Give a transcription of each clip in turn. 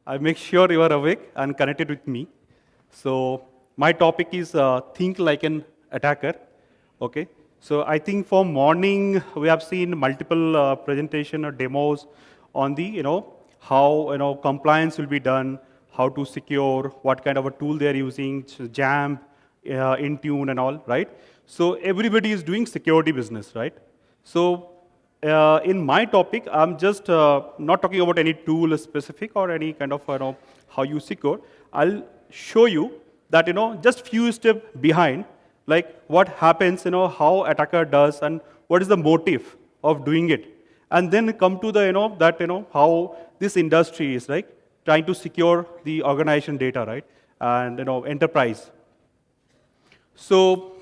I make sure you are awake and connected with me. So my topic is think like an attacker. Okay. So I think for morning we have seen multiple presentation or demos on the how compliance will be done, how to secure, what kind of a tool they are using, Jamp, Intune, and all, right? So everybody is doing security business, right? So in my topic, I'm just not talking about any tool specific or any kind of how you secure. I'll show you that just few steps behind, like what happens, how attacker does, and what is the motive of doing it, and then come to the that how this industry is like trying to secure the organization data, right, and enterprise. So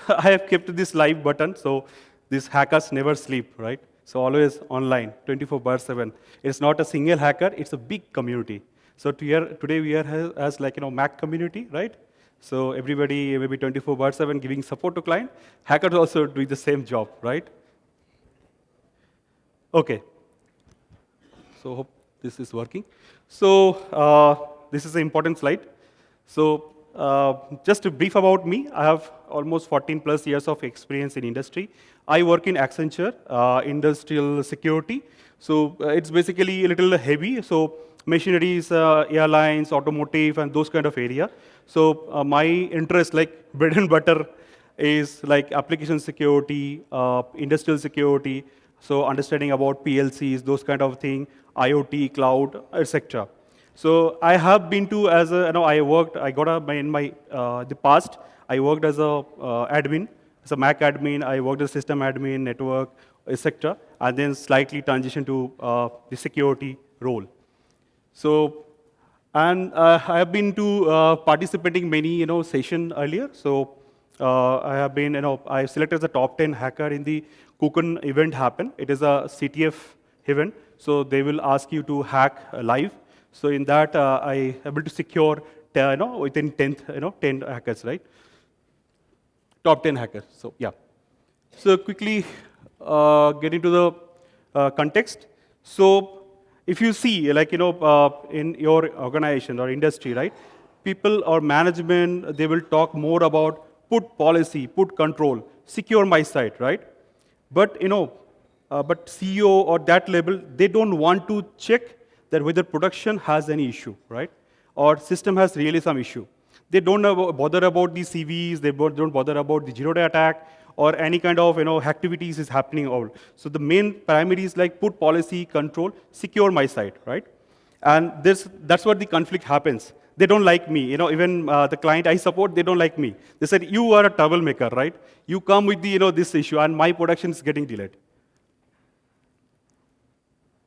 I have kept this live button, so these hackers never sleep, right? So always online, 24/7. It's not a single hacker, it's a big community. So today we are as like Mac community, right? So everybody maybe 24/7 giving support to client. Hackers also doing the same job, right? Okay. So hope this is working. So this is an important slide. So just a brief about me, I have almost 14 plus years of experience in industry. I work in Accenture, industrial security. So it's basically a little heavy. So machineries, airlines, automotive, and those kind of area. So my interest, like bread and butter, is like application security, industrial security. So understanding about PLCs, those kind of thing, IoT, cloud, etc. So I have been to as a, I worked, I got a, in my, the past, I worked as a admin, as a Mac admin, I worked as system admin, network, etc. And then slightly transitioned to the security role. So, and I have been to participating many, session earlier. So I have been, I selected as a top 10 hacker in the Kukan event happen. It is a CTF event. So they will ask you to hack live. So in that, I able to secure, within 10 hackers, right? Top 10 hackers. So yeah. So quickly get into the context. So if you see, like in your organization or industry, right? People or management, they will talk more about put policy, put control, secure my site, right? But but CEO or that level, they don't want to check that whether production has any issue, right? Or system has really some issue. They don't bother about the CVs, they don't bother about the zero-day attack or any kind of activities is happening all. So the main primary is like put policy, control, secure my site, right? And that's what the conflict happens. They don't like me. Even the client I support, they don't like me. They said, you are a troublemaker, right? You come with the this issue, and my production is getting delayed.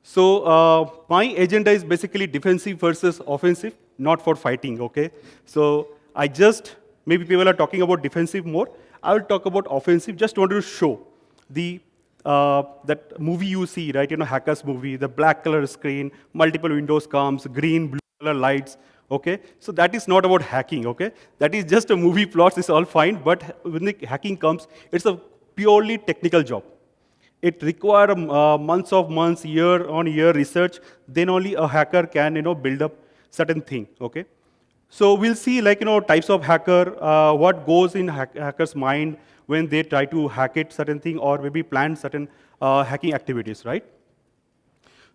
So my agenda is basically defensive versus offensive, not for fighting, okay? So I just, maybe people are talking about defensive more. I will talk about offensive, just wanted to show the that movie you see, right? Hackers movie, the black color screen, multiple windows comes, green, blue color lights, okay? So that is not about hacking, okay? That is just a movie plot, it's all fine, but when the hacking comes, it's a purely technical job. It requires months, year-on-year research. Then only a hacker can, build up certain thing. Okay. So we'll see, like types of hacker, what goes in hacker's mind when they try to hack it, certain thing, or maybe plan certain hacking activities, right?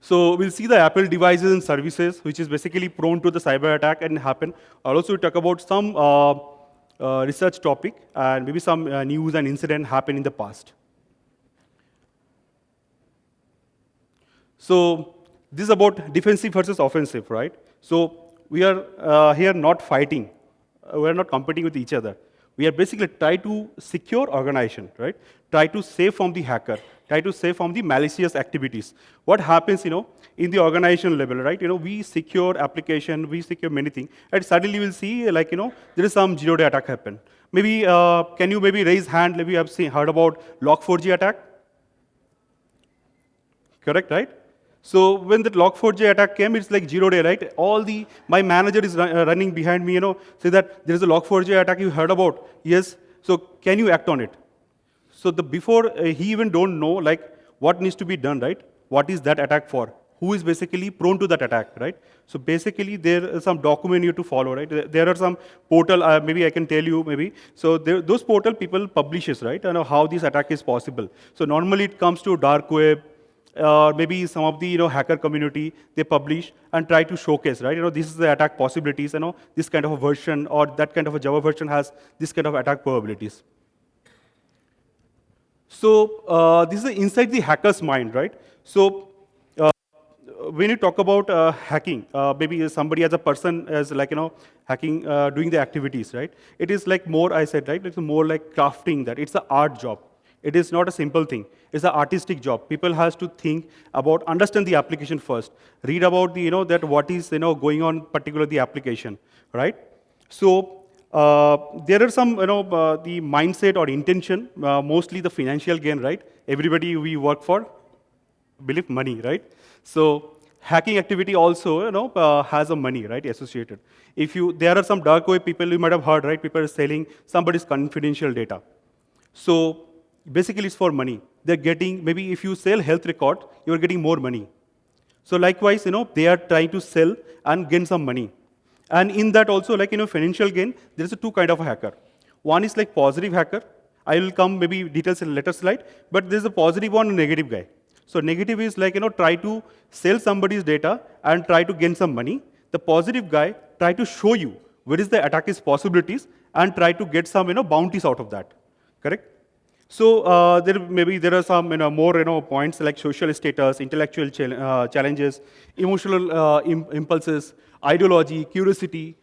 So we'll see the Apple devices and services, which is basically prone to the cyber attack and happen. I'll also talk about some research topic and maybe some news and incident happened in the past. So this is about defensive versus offensive, right? So we are here not fighting. We are not competing with each other. We are basically try to secure organization, right? Try to save from the hacker. Try to save from the malicious activities. What happens, in the organization level, right? We secure application, we secure many things, and suddenly we'll see, like, there is some zero-day attack happen. Maybe can you maybe raise hand? Maybe you have heard about Log4j attack. Correct, right? So when the Log4j attack came, it's like 0 day, right? My manager is running behind me, say that there is a Log4j attack you heard about. Yes, so can you act on it? So before he even don't know, like, what needs to be done, right? What is that attack for? who is basically prone to that attack, right? So basically, there is some document you have to follow, right? There are some portal, maybe I can tell you, maybe. So those portal people publishes, right? You know how this attack is possible. So normally it comes to dark web, or maybe some of the hacker community, they publish and try to showcase, right? This is the attack possibilities. This kind of a version or that kind of a Java version has this kind of attack probabilities. So this is inside the hacker's mind, right? So when you talk about hacking, maybe somebody as a person as like hacking, doing the activities, right? It is like more, I said, right? It's more like crafting that. It's an art job. It is not a simple thing. It's an artistic job. People has to think about, understand the application first, read about the that what is going on, particular the application, right? So there are some the mindset or intention, mostly the financial gain, right? Everybody we work for believe money, right? So hacking activity also, has a money, right, associated. There are some dark web people you might have heard, right? People are selling somebody's confidential data. So basically, it's for money. They're getting, maybe if you sell health record, you're getting more money. So likewise, they are trying to sell and gain some money. And in that also, like, financial gain, there's a two kind of a hacker. One is like positive hacker. I will come maybe details in later slide, but there's a positive one and a negative guy. So negative is like, try to sell somebody's data and try to gain some money. The positive guy try to show you where is the attacker's possibilities and try to get some, bounties out of that. Correct? So there are some more points like social status, intellectual challenges, emotional impulses, ideology, curiosity,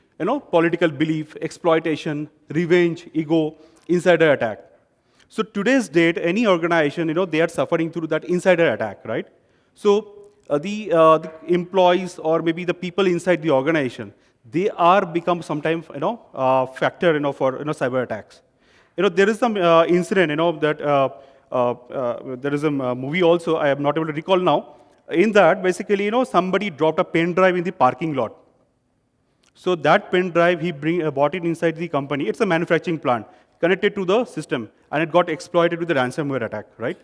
political belief, exploitation, revenge, ego, insider attack. So today's date, any organization, they are suffering through that insider attack, right? So the employees or maybe the people inside the organization, they are become sometimes, factor, for cyber attacks. There is some incident, that there is a movie also. I am not able to recall now. In that, basically, somebody dropped a pen drive in the parking lot. So that pen drive, he bought it inside the company. It's a manufacturing plant connected to the system, and it got exploited with the ransomware attack, right?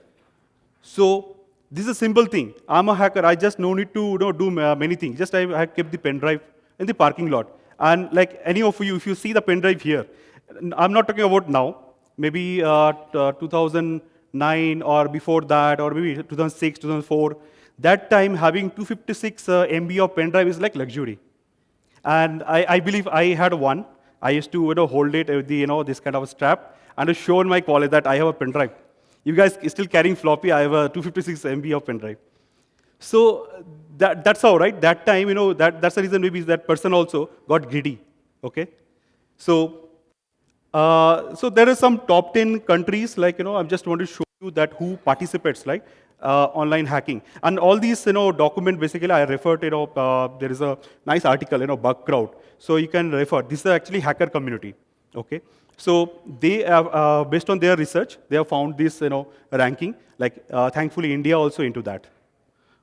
So this is a simple thing. I'm a hacker. I just no need to do many things. Just I kept the pen drive in the parking lot. And like any of you, if you see the pen drive here, I'm not talking about now, maybe 2009 or before that, or maybe 2006, 2004. That time having 256 MB of pen drive is like luxury. And I believe I had one. I used to hold it with the this kind of a strap and to show in my college that I have a pen drive. You guys still carrying floppy? I have a 256 MB of pen drive. So that's how, right? That time, that's the reason maybe that person also got greedy. Okay, so so there are some top 10 countries, like, I just want to show you that who participates, like, online hacking. And all these, document, basically, I referred, there is a nice article, Bug Crowd. So you can refer. This is actually hacker community, okay? So they have, based on their research, they have found this, ranking. Like, thankfully, India also into that.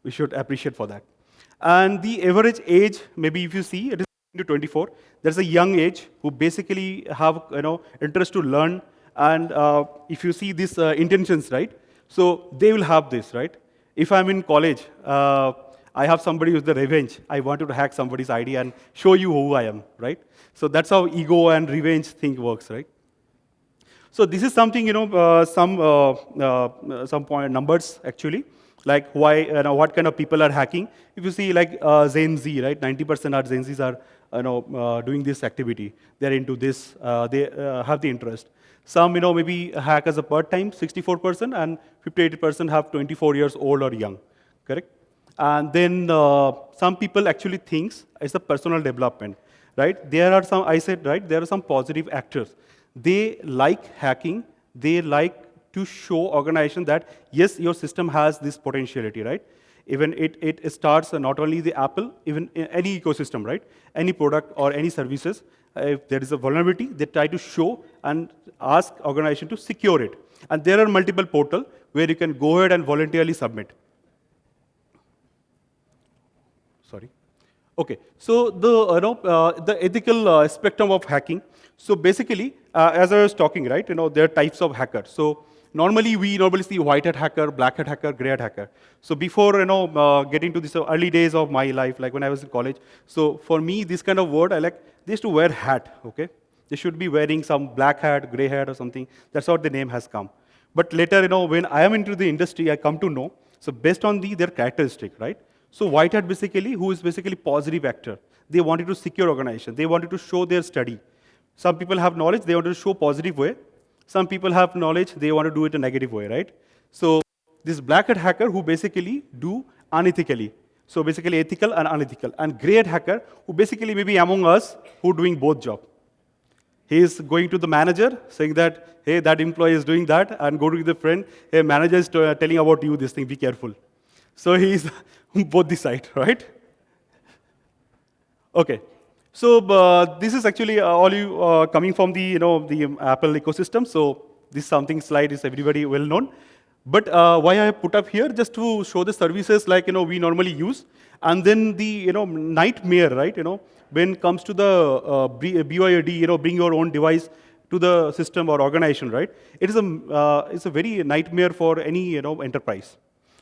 We should appreciate for that. And the average age, maybe if you see, it is to 24. There's a young age who basically have interest to learn, and if you see these intentions, right? So they will have this, right? If I'm in college, I have somebody who's the revenge. I wanted to hack somebody's ID and show you who I am, right? So that's how ego and revenge thing works, right? So this is something, some point numbers actually, like why, what kind of people are hacking. If you see like Gen Z, right? 90% are Gen Zs are doing this activity. They're into this. They have the interest. Some, maybe hack as a part-time, 64%, and 58% have 24 years old or young, correct? And then some people actually thinks it's a personal development, right? There are some, I said, right, there are some positive actors. They like hacking. They like to show organization that, yes, your system has this potentiality, right? Even it starts not only the Apple, even any ecosystem, right? Any product or any services, if there is a vulnerability, they try to show and ask organization to secure it. And there are multiple portals where you can go ahead and voluntarily submit. Sorry. Okay, so the ethical spectrum of hacking. So basically, as I was talking, right, there are types of hackers. So normally we normally see white hat hacker, black hat hacker, gray hat hacker. So before getting to this early days of my life, like when I was in college, so for me this kind of word I like, they used to wear hat, okay? They should be wearing some black hat, gray hat or something. That's how the name has come. But later, when I am into the industry, I come to know, so based on their characteristic, right? So white hat basically, who is basically positive actor. They wanted to secure organization. They wanted to show their study. Some people have knowledge, they want to show positive way. Some people have knowledge, they want to do it a negative way, right? So this black hat hacker who basically do unethically. So basically ethical and unethical. And gray hat hacker who basically maybe among us who doing both job. He is going to the manager saying that, hey, that employee is doing that, and go to the friend, hey, manager is telling about you this thing, be careful. So he is both the side, right? Okay. So this is actually all you coming from the the Apple ecosystem. So this something slide is everybody well known. But why I put up here just to show the services like we normally use, and then the nightmare, right? When it comes to the BYOD, bring your own device to the system or organization, right? It's a very nightmare for any enterprise.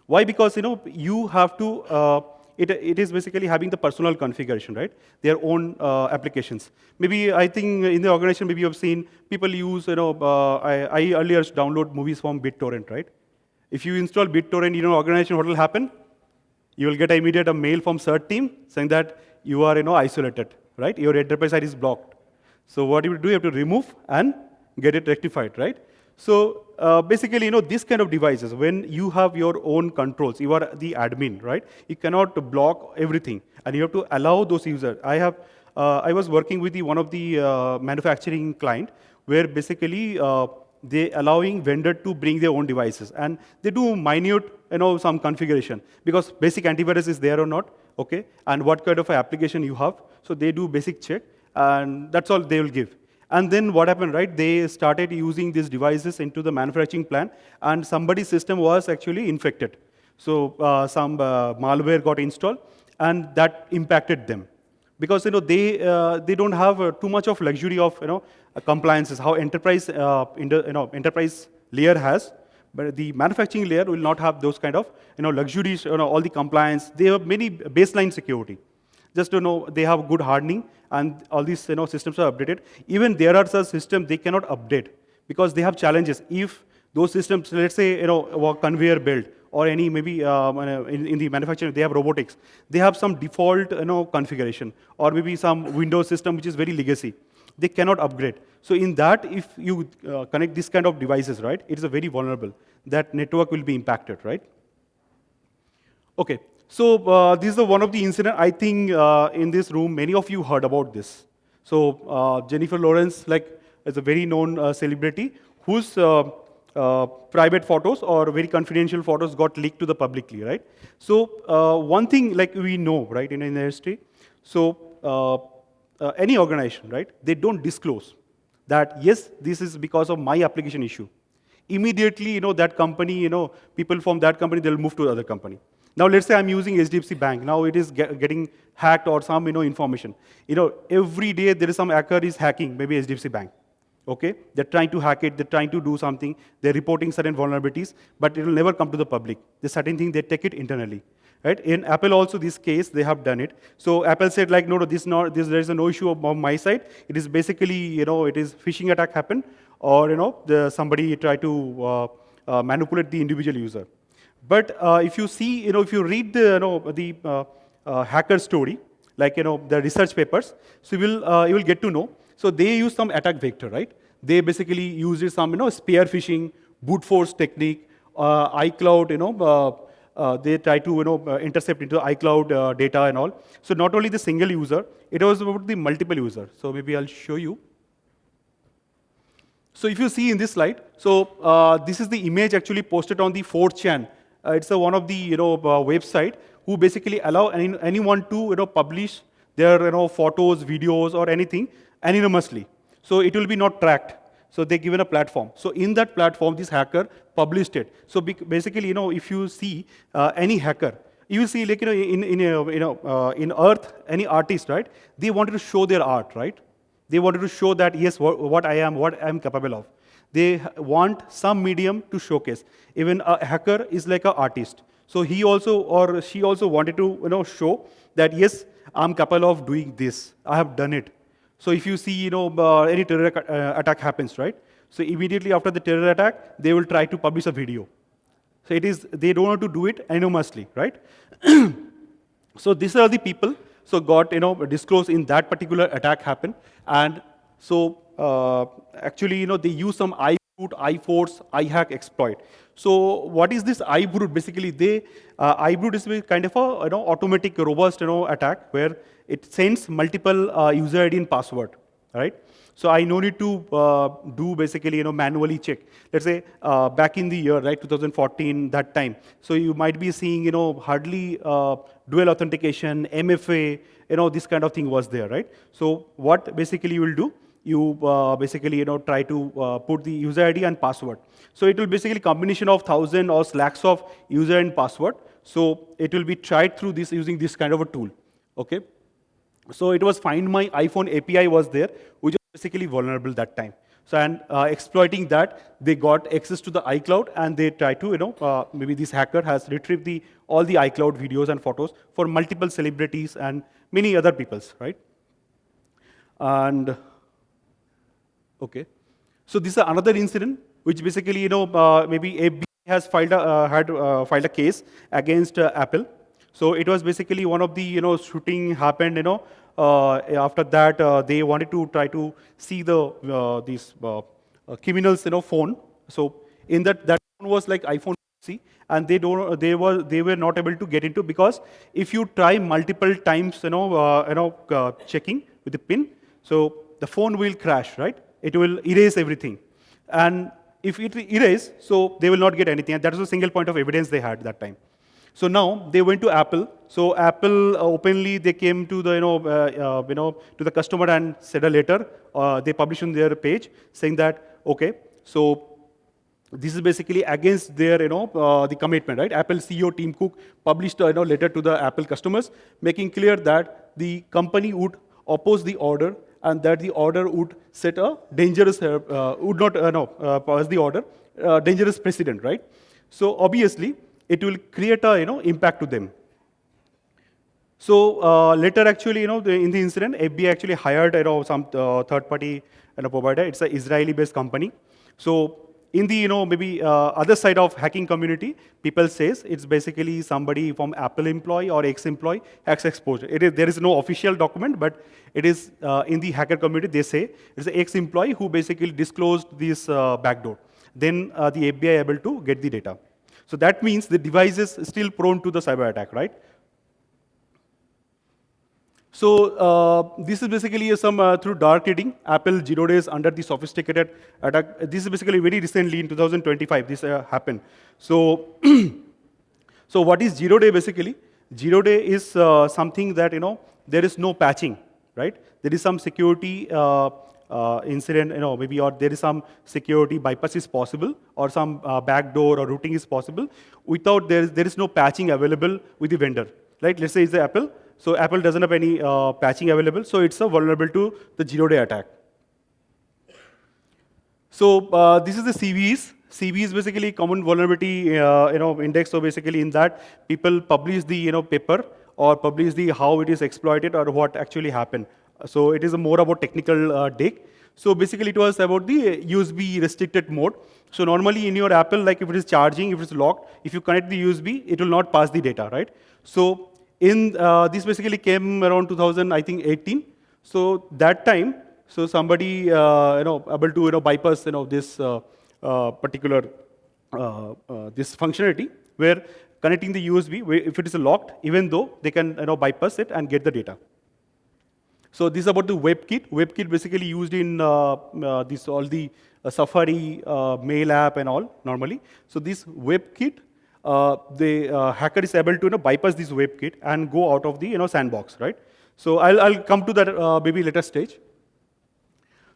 Why? Because you have to. It is basically having the personal configuration, right? Their own applications. Maybe I think in the organization, maybe you have seen people use, I earlier download movies from BitTorrent, right? If you install BitTorrent in your organization, what will happen? You will get immediate a mail from CERT team saying that you are isolated, right? Your enterprise site is blocked. So what you do, you have to remove and get it rectified, right? So basically, this kind of devices, when you have your own controls, you are the admin, right? You cannot block everything, and you have to allow those users. I was working with one of the manufacturing client, where basically they allowing vendor to bring their own devices, and they do minute, some configuration because basic antivirus is there or not, okay, and what kind of application you have. So they do basic check, and that's all they will give. And then what happened, right? They started using these devices into the manufacturing plant, and somebody's system was actually infected. So some malware got installed, and that impacted them. Because they don't have too much of luxury of compliances, how enterprise enterprise layer has, but the manufacturing layer will not have those kind of luxuries, all the compliance. They have many baseline security. Just to know they have good hardening, and all these systems are updated. Even there are such systems they cannot update because they have challenges. If those systems, let's say conveyor belt or any maybe in the manufacturing they have robotics, they have some default configuration, or maybe some Windows system which is very legacy. They cannot upgrade. So in that, if you connect this kind of devices, right, it is a very vulnerable. That network will be impacted, right? Okay. So this is one of the incidents. I think in this room, many of you heard about this. So Jennifer Lawrence, is a very known celebrity whose private photos or very confidential photos got leaked to the publicly, right? So one thing we know, right, in the industry, so any organization, right, they don't disclose that, yes, this is because of my application issue. Immediately, that company, people from that company, they'll move to the other company. Now, let's say I'm using HDFC Bank. Now it is getting hacked or some information. Every day there is some hacker is hacking, maybe HDFC Bank. Okay, they're trying to hack it. They're trying to do something. They're reporting certain vulnerabilities, but it will never come to the public. The certain thing they take it internally, right? In Apple also, this case they have done it. So Apple said no, there is no issue on my side. It is basically it is phishing attack happened, or somebody tried to manipulate the individual user. But if you see, if you read the hacker story, the research papers, so you will get to know. So they use some attack vector, right? They basically use some spear phishing, brute force technique, iCloud. They try to intercept into iCloud data and all. So not only the single user, it was about the multiple user. So maybe I'll show you. So if you see in this slide, so this is the image actually posted on the 4chan. It's one of the website who basically allow anyone to publish their photos, videos, or anything anonymously. So it will be not tracked. So they given a platform. So in that platform, this hacker published it. So basically, if you see any hacker, you will see in Earth, any artist, right? They wanted to show their art, right? They wanted to show that yes, what I am capable of. they want some medium to showcase. Even a hacker is like an artist. So he also or she also wanted to show that yes, I'm capable of doing this. I have done it. So if you see any terror attack happens, right? So immediately after the terror attack, they will try to publish a video. So it is they don't want to do it anonymously, right? So these are the people. So got disclosed in that particular attack happened, and so actually they use some iBroot, iForce, iHack exploit. So what is this iBroot? Basically, iBroot is kind of a automatic robust attack where it sends multiple user ID and password, right? So I no need to do basically manually check. Let's say back in the year, right, 2014, that time. So you might be seeing hardly dual authentication, MFA, this kind of thing was there, right? So what basically you will do? You basically try to put the user ID and password. So it will basically combination of 1,000 or lakhs of user and password. So it will be tried through this using this kind of a tool, okay? So it was Find My iPhone API was there, which was basically vulnerable that time. So and exploiting that, they got access to the iCloud and they try to, maybe this hacker has retrieved all the iCloud videos and photos for multiple celebrities and many other peoples, right? And okay, so this is another incident which basically maybe FBI has filed a case against Apple. So it was basically one of the shooting happened after that they wanted to try to see these criminals phone. So in that phone was like iPhone C, and they were not able to get into, because if you try multiple times checking with the pin, so the phone will crash, right? It will erase everything, and if it erases, so they will not get anything, and that was a single point of evidence they had that time. So now they went to Apple. So Apple openly they came to the to the customer and said a letter. They published on their page saying that okay, so this is basically against their the commitment, right? Apple CEO Tim Cook published a letter to the Apple customers, making clear that the company would oppose the order and that the order would set a dangerous would not pass the order dangerous precedent, right? So obviously it will create a impact to them. So later, actually, in the incident, FBI actually hired some third-party provider. It's an Israeli-based company. So in the maybe other side of hacking community, people says it's basically somebody from Apple employee or ex-employee hacks exposure. There is no official document, but it is in the hacker community. They say it's an ex-employee who basically disclosed this backdoor. Then the FBI able to get the data. So that means the device is still prone to the cyber attack, right? So this is basically some through dark reading, Apple 0 days under the sophisticated attack. This is basically very recently in 2025 this happened. So, so what is 0 day basically? 0 day is something that there is no patching, right? There is some security incident, maybe, or there is some security bypass is possible, or some backdoor or routing is possible without there is no patching available with the vendor, right? Let's say it's the Apple. So Apple doesn't have any patching available, so it's vulnerable to the 0 day attack. So this is the CVEs. CVE is basically common vulnerability index. So basically in that people publish the paper or publish the how it is exploited or what actually happened. So it is more about technical dig. So basically it was about the USB restricted mode. So normally in your Apple, like if it is charging, if it's locked, if you connect the USB, it will not pass the data, right? So in this basically came around 2018. So that time, so somebody able to bypass this particular this functionality where connecting the USB, if it is locked, even though they can bypass it and get the data. So this is about the WebKit. WebKit basically used in this all the Safari mail app and all normally. So this WebKit, the hacker is able to bypass this WebKit and go out of the sandbox, right? So I'll come to that maybe later stage.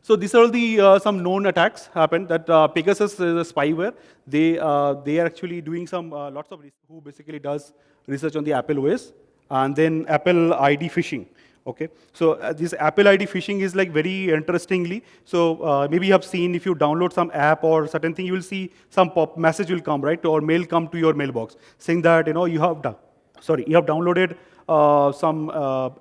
So these are the some known attacks happened. That Pegasus is a spyware. They are actually doing some who basically does research on the Apple OS, and then Apple ID phishing. Okay, so this Apple ID phishing is like very interestingly. So maybe you have seen if you download some app or certain thing, you will see some pop message will come, right, or mail come to your mailbox saying that you have done, sorry, you have downloaded some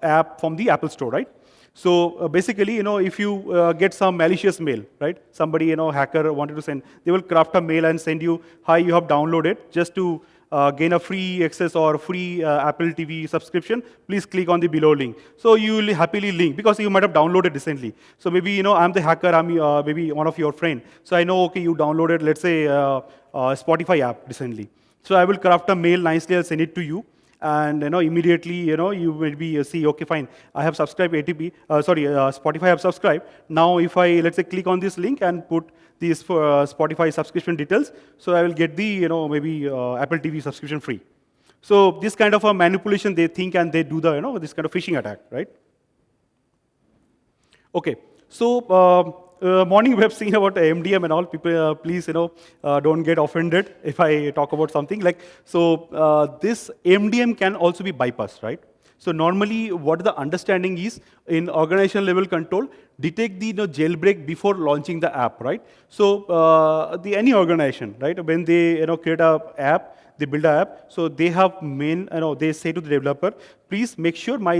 app from the Apple Store, right? So basically, if you get some malicious mail, right? Somebody, hacker wanted to send, they will craft a mail and send you, hi, you have downloaded, just to gain a free access or free Apple TV subscription, please click on the below link. So you will happily link because you might have downloaded recently. So maybe, I'm the hacker, I'm maybe one of your friend. So I know, okay, you downloaded, let's say, Spotify app recently. So I will craft a mail nicely, I'll send it to you. And immediately you maybe see, okay, fine, I have subscribed Spotify I have subscribed. Now if I, let's say, click on this link and put these Spotify subscription details, so I will get the maybe Apple TV subscription free. So this kind of a manipulation they think, and they do the this kind of phishing attack, right? Okay, so morning we have seen about MDM and all. People, please, don't get offended if I talk about something like. So this MDM can also be bypassed, right? So normally, what the understanding is in organization level control, detect the jailbreak before launching the app, right? So any organization, right, when they create a app, they build an app, so they have they say to the developer, please make sure my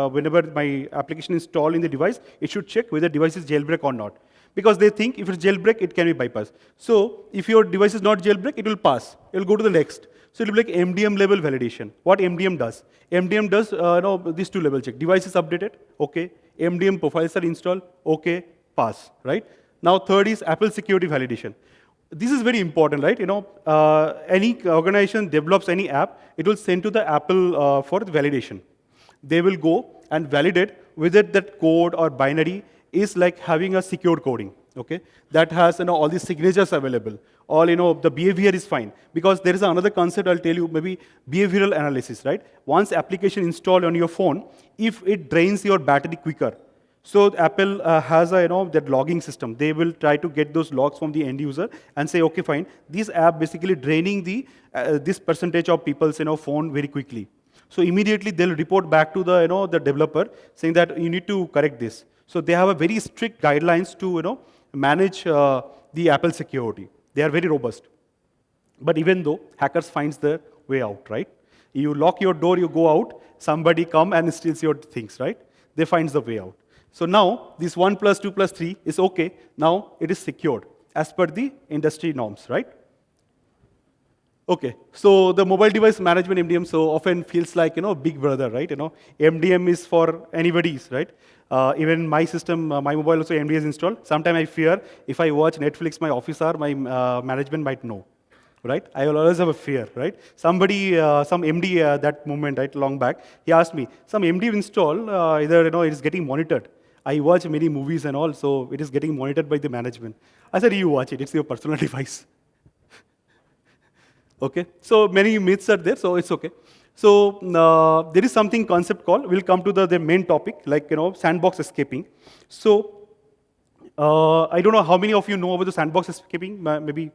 whenever my application is installed in the device, it should check whether device is jailbreak or not. Because they think if it's jailbreak, it can be bypassed. So if your device is not jailbreak, it will pass. It will go to the next. So it will be like MDM level validation. What MDM does? MDM does these two level check. Device is updated, okay. MDM profiles are installed, okay, pass, right? Now third is Apple security validation. This is very important, right? Any organization develops any app, it will send to the Apple for validation. They will go and validate whether that code or binary is like having a secure coding, okay? That has all these signatures available. All the behavior is fine. Because there is another concept I'll tell you, maybe behavioral analysis, right? Once application installed on your phone, if it drains your battery quicker, so Apple has a that logging system. They will try to get those logs from the end user and say, okay, fine, this app basically draining the this percentage of people's phone very quickly. So immediately they'll report back to the the developer saying that you need to correct this. So they have a very strict guidelines to manage the Apple security. They are very robust. But even though hackers finds their way out, right? You lock your door, you go out, somebody come and steals your things, right? They finds the way out. So now, this 1 plus 2 plus 3 is okay. Now it is secured as per the industry norms, right? Okay, so the mobile device management MDM so often feels like big brother, right? MDM is for anybody's, right? Even my system, my mobile also MDM is installed. Sometimes I fear if I watch Netflix, my office hour, my management might know, right? I will always have a fear, right? Somebody, some MD that moment, right, long back, he asked me, some MD install, either it is getting monitored. I watch many movies and all, so it is getting monitored by the management. I said, you watch it, it's your personal device. Okay, so many myths are there, so it's okay. So there is something concept called, we'll come to the main topic, like sandbox escaping. So I don't know how many of you know about the sandbox escaping, maybe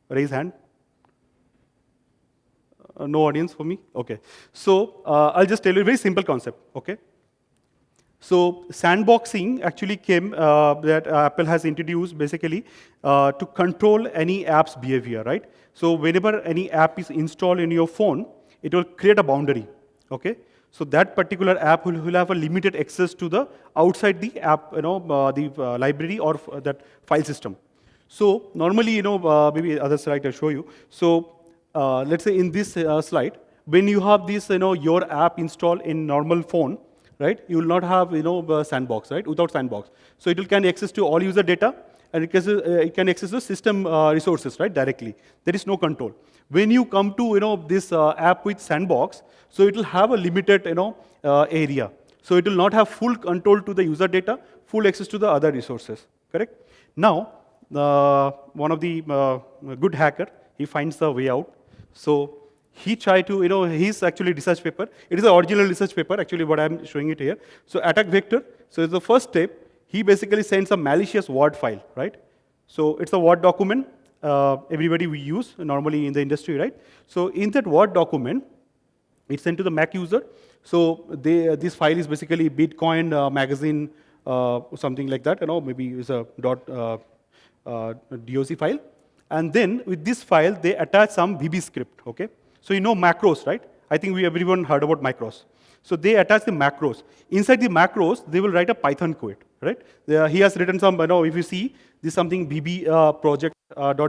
raise hand. No audience for me? Okay. So I'll just tell you a very simple concept, okay? So sandboxing actually came that Apple has introduced basically to control any app's behavior, right? So whenever any app is installed in your phone, it will create a boundary, okay? So that particular app will have a limited access to the outside the app, the library or that file system. So normally, maybe other slide I'll show you. So let's say in this slide, when you have this, your app installed in normal phone, right? You will not have, sandbox, right? Without sandbox. So it will can access to all user data, and it can access the system resources, right? Directly. There is no control. When you come to, this app with sandbox, so it will have a limited, area. So it will not have full control to the user data, full access to the other resources, correct? Now, one of the good hacker, he finds the way out. So he tried to, his actually research paper. It is an original research paper, actually, what I'm showing it here. So attack vector. So it's the first step. He basically sends a malicious Word file, right? So it's a Word document. Everybody we use normally in the industry, right? So in that Word document, it's sent to the Mac user. So this file is basically Bitcoin magazine, something like that. Maybe it's a .doc file. And then with this file, they attach some VB script. Okay. So macros, right? I think everyone heard about macros. So they attach the macros. Inside the macros, they will write a Python code, right? He has written some, if you see, this is something VB project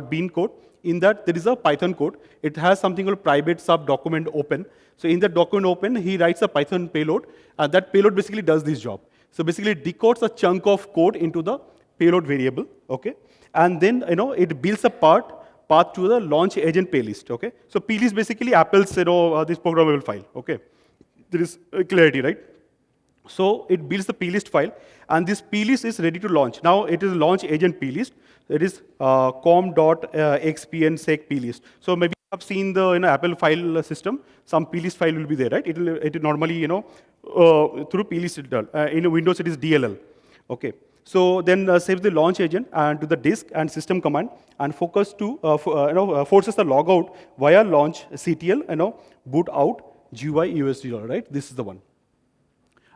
.bean code. In that, there is a Python code. It has something called private sub document open. So in that document open, he writes a Python payload, and that payload basically does this job. So basically, it decodes a chunk of code into the payload variable, okay? And then, it builds a path to the launch agent playlist, okay? So plist basically Apple's, this programmable file, okay? There is clarity, right? So it builds the plist file, and this plist is ready to launch. Now it is launch agent plist. It is com.xpnsec plist. So maybe you have seen the Apple file system. Some plist file will be there, right? It will normally through plist. In Windows it is DLL. Okay. So then saves the launch agent and to the disk and system command and forces the logout via launch CTL. Boot out GUI USD, right? This is the one.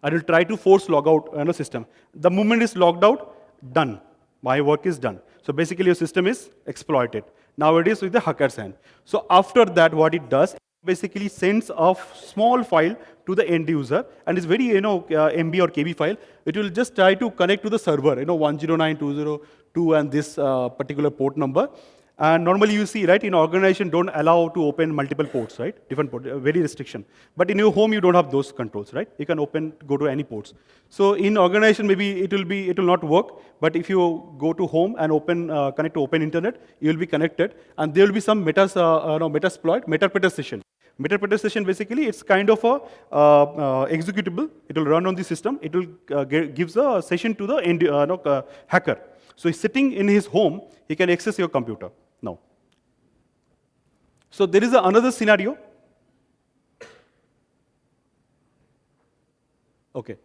I will try to force logout system. The moment is logged out, done. My work is done. So basically your system is exploited. Now it is with the hacker's hand. So after that, what it does, it basically sends a small file to the end user, and it's very MB or KB file. It will just try to connect to the server, 109.202 and this particular port number. And normally you see, right, in organization don't allow to open multiple ports, right? Different port, very restriction. But in your home, you don't have those controls, right? You can go to any ports. So in organization, maybe it will not work. But if you go to home and connect to open internet, you will be connected, and there will be some metasploit, metaprotestation. Metaprotestation basically it's kind of a executable. It will run on the system. It will gives a session to the end hacker. So he's sitting in his home. He can access your computer now. So there is another scenario. Okay.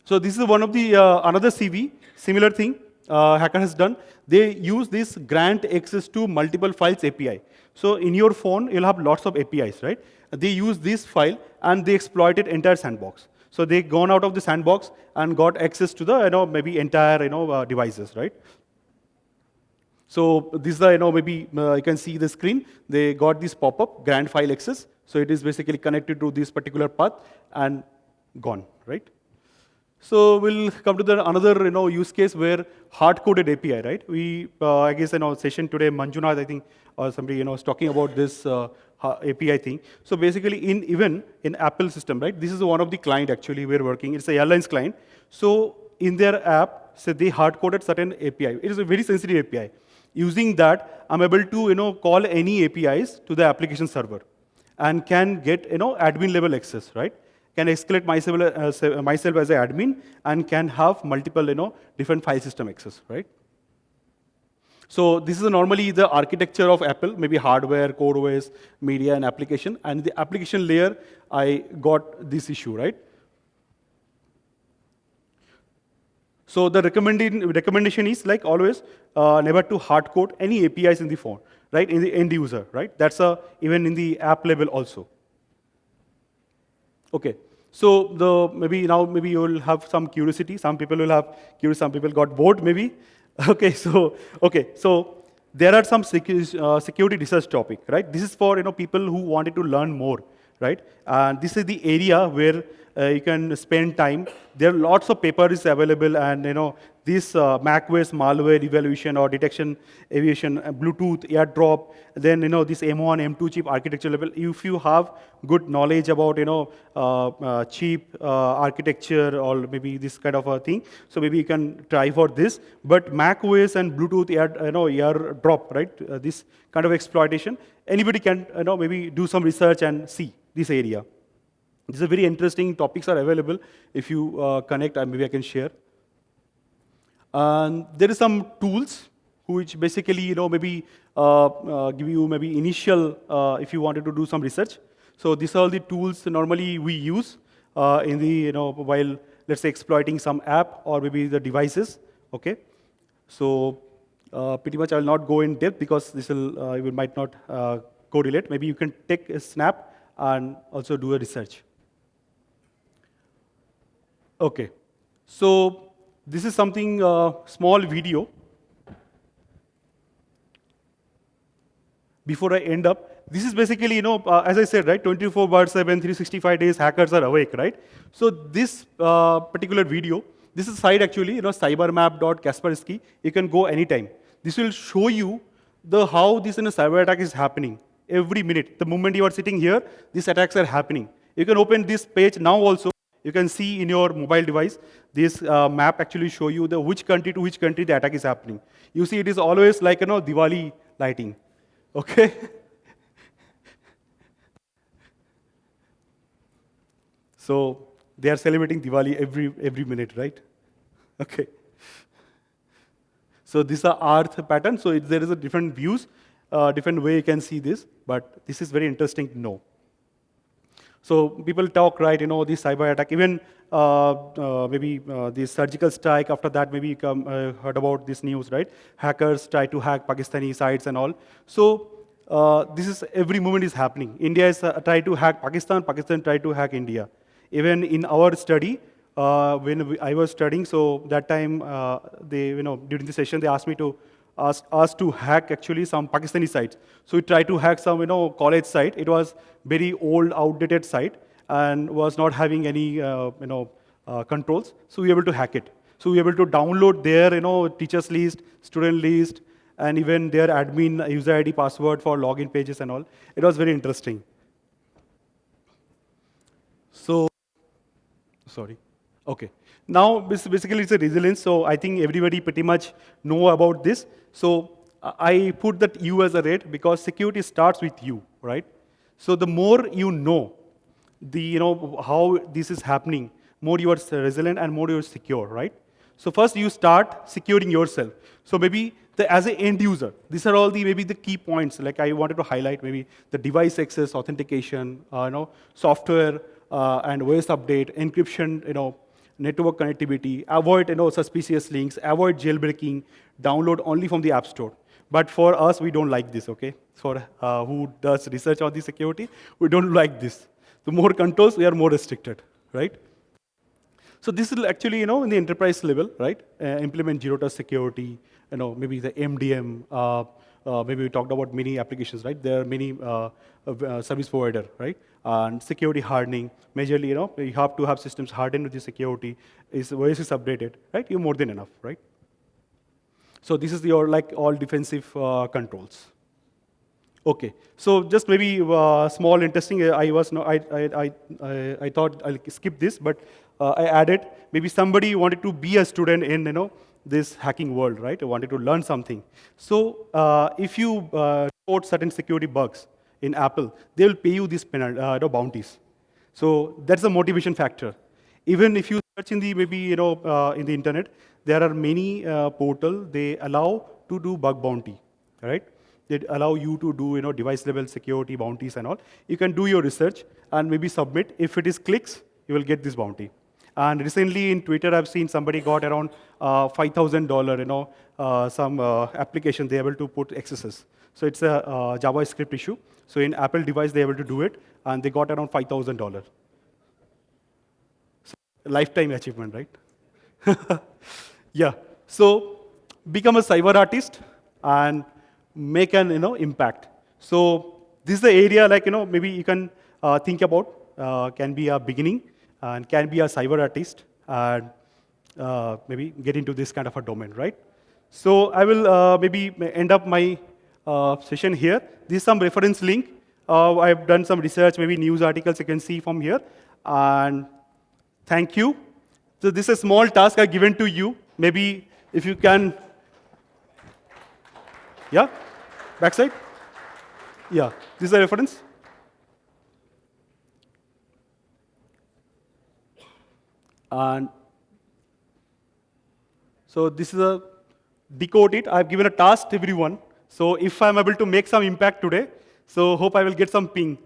So this is one of the another CV, similar thing hacker has done. They use this grant access to multiple files API. So in your phone, you'll have lots of APIs, right? They use this file and they exploited entire sandbox. So they gone out of the sandbox and got access to the maybe entire devices, right? So this is the maybe you can see the screen. They got this pop-up grant file access. So it is basically connected to this particular path and gone, right? So we'll come to another use case where hard-coded API, right? We I guess session today Manjunath I think or somebody was talking about this API thing. So basically even in Apple system, right? This is one of the client actually we're working. It's a airlines client. So in their app, say they hard-coded certain API. It is a very sensitive API. Using that, I'm able to call any APIs to the application server, and can get admin level access, right? Can escalate myself as an admin, and can have multiple different file system access, right? So this is normally the architecture of Apple, maybe hardware, core OS, media, and application. And the application layer, I got this issue, right? So the recommendation is, like always, never to hard code any APIs in the phone, right? In the end user, right? That's even in the app level also. Okay. So maybe you will have some curiosity. Some people will have curiosity. Some people got bored maybe. Okay. So there are some security research topic, right? This is for people who wanted to learn more, right? And this is the area where you can spend time. There are lots of papers available, and this macOS malware evaluation or detection, aviation, Bluetooth, AirDrop, then this M1, M2 chip architecture level. If you have good knowledge about chip architecture or maybe this kind of a thing, so maybe you can try for this. But macOS and Bluetooth, AirDrop, right? This kind of exploitation, anybody can maybe do some research and see this area. These are very interesting topics are available. If you connect, maybe I can share. There is some tools which basically maybe give you maybe initial if you wanted to do some research. So these are all the tools normally we use in the while let's say exploiting some app or maybe the devices. Okay. So pretty much I will not go in depth because this will you might not correlate. Maybe you can take a snap and also do a research. Okay. So this is something small video. Before I end up, this is basically, as I said, right, 24 bar 7, 365 days, hackers are awake, right? So this particular video, this is site actually, cybermap.kaspersky. You can go anytime. This will show you how this cyber attack is happening every minute. The moment you are sitting here, these attacks are happening. You can open this page now also. You can see in your mobile device, this map actually show you the which country to which country the attack is happening. You see, it is always like Diwali lighting. Okay? So they are celebrating Diwali every minute, right? Okay. So these are earth pattern. So there is a different views, different way you can see this, but this is very interesting to know. So people talk, right, the cyber attack, even maybe the surgical strike, after that maybe you heard about this news, right? Hackers try to hack Pakistani sites and all. So this is every moment is happening. India is try to hack Pakistan, Pakistan try to hack India. Even in our study, when I was studying, so that time they, during the session, they asked me to ask us to hack actually some Pakistani sites. So we tried to hack some, college site. It was very old, outdated site and was not having any, controls. So we were able to hack it. So we were able to download their, teachers list, student list, and even their admin user ID password for login pages and all. It was very interesting. So, sorry. Okay. Now, basically, it's a resilience. So I think everybody pretty much know about this. So I put that U as a rate because security starts with you, right? So the more you know, how this is happening, more you are resilient and more you are secure, right? So first you start securing yourself. So maybe as an end user, these are all maybe the key points. Like I wanted to highlight maybe the device access, authentication, software and OS update, encryption, network connectivity, avoid suspicious links, avoid jailbreaking, download only from the App Store. But for us, we don't like this, okay? For who does research on the security, we don't like this. The more controls, we are more restricted, right? So this is actually, in the enterprise level, right? Implement zero trust security, maybe the MDM. Maybe we talked about many applications, right? There are many service provider, right? And security hardening. Majorly, you have to have systems hardened with the security. OS is updated, right? You're more than enough, right? So this is your all defensive controls. Okay, so just maybe small interesting. I thought I'll skip this, but I added maybe somebody wanted to be a student in this hacking world, right? Wanted to learn something. So if you report certain security bugs in Apple, they will pay you these bounties. So that's a motivation factor. Even if you search in the maybe in the internet, there are many portal they allow to do bug bounty, right? They allow you to do device level security bounties and all. You can do your research and maybe submit. If it is clicks, you will get this bounty. And recently in Twitter, I've seen somebody got around $5,000. Some application they able to put accesses. So it's a JavaScript issue. So in Apple device, they able to do it, and they got around $5,000. So lifetime achievement, right? Yeah. So become a cyber artist and make an impact. So this is the area maybe you can think about, can be a beginning and can be a cyber artist and maybe get into this kind of a domain, right? So I will maybe end up my session here. This is some reference link. I've done some research, maybe news articles you can see from here. And thank you. So this is a small task I've given to you. Maybe if you can, yeah? Backside? Yeah, this is a reference. And so this is a decode it. I've given a task to everyone. So if I'm able to make some impact today, so hope I will get some ping.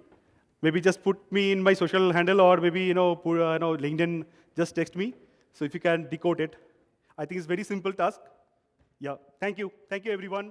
Maybe just put me in my social handle or maybe put, LinkedIn, just text me. So if you can decode it. I think it's very simple task. Yeah, thank you. Thank you, everyone.